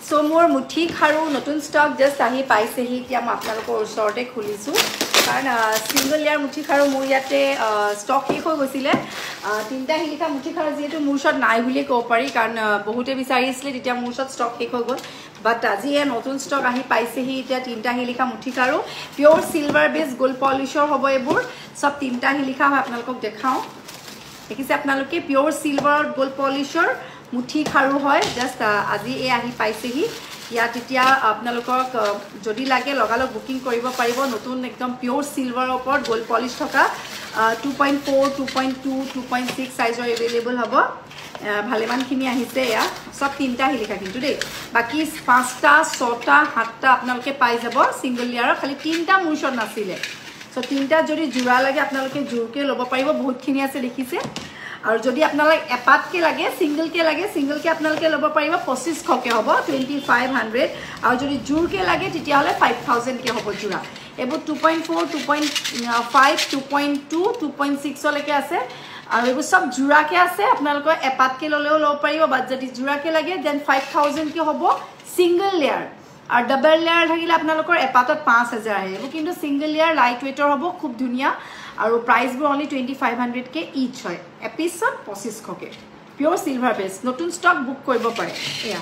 so মোৰ মুঠি খাৰু নতুন ষ্টক জাস্ট আহি পাইছেহি এতিয়া মই আপোনালোকৰ ওচৰতে খুলিছোঁ কাৰণ সিঙ্গল লেয়াৰ মুঠি খাৰু মোৰ ইয়াতে ষ্টক শেষ হৈ গৈছিলে তিনটা শিলিখা মুঠি খাৰু যেহেতু মোৰ ওচৰত নাই বুলি ক'ব পাৰি কাৰণ বহুতে বিচাৰিছিলে তেতিয়া মোৰ ওচৰত ষ্টক শেষ হৈ গ'ল বাট আজি এই নতুন ষ্টক আহি পাইছেহি এতিয়া তিনটা শিলিখা মুঠি খাৰু পিওৰ সিলভাৰ বেস গোল্ড পলিশৰ হ'ব এইবোৰ সব তিনটা শিলিখা হয় আপোনালোকক দেখাওঁ দেখিছে আপোনালোকে পিওৰ সিলভাৰ গোল্ড পলিশৰ মুঠি খাৰু হয় জাস্ট আজি এই আহি পাইছেহি ইয়াত এতিয়া আপোনালোকক যদি লাগে লগালগ বুকিং কৰিব পাৰিব নতুন একদম পিওৰ সিলভাৰৰ ওপৰত গোল্ড পলিশ থকা 2.4 2.2 2.6 সাইজৰ এভেইলেবল হ'ব ভালেমানখিনি আহিছে ইয়া সব তিনটা শিলিখা কিন্তু দেই বাকি 5টা 6টা 7টা আপোনালোকে পাই যাব সিঙ্গল লেয়াৰৰ খালি তিনটা মোৰ ওচৰত নাছিলে সো তিনটা যদি জোৰা লাগে আপোনালোকে জোৰকে ল'ব পাৰিব বহুতখিনি আছে দেখিছে আৰু যদি আপোনালোক এপাতকে লাগে সিঙ্গলকে আপোনালোকে ল'ব পাৰিব 2500 কে হ'ব 2500 আৰু যদি জোৰকে লাগে তেতিয়া হলে 5000 কে হ'ব জোৰা এবোৰ 2.4 2.5 2.2 2.6 লৈকে আছে আৰু এবোৰ সব জোৰাকে আছে আপোনালোকৰ এপাতকে ল'লেও ল'ব পাৰিব বাট যদি জোৰাকে লাগে দেন 5000 কে হ'ব single layer R double layer থাকিলে আপোনালোকৰ এপাতত 5000 আহে এবোৰ কিন্তু সিঙ্গল লেয়াৰ লাইট ওয়েটৰ হ'ব খুব ধুনিয়া আৰু প্ৰাইস বোৰ অনলি 2500 কে ইচ হয় এপিসত 2500 কে পিওৰ সিলভাৰ বেস নতুন স্টক বুক কৰিব পাৰে এয়া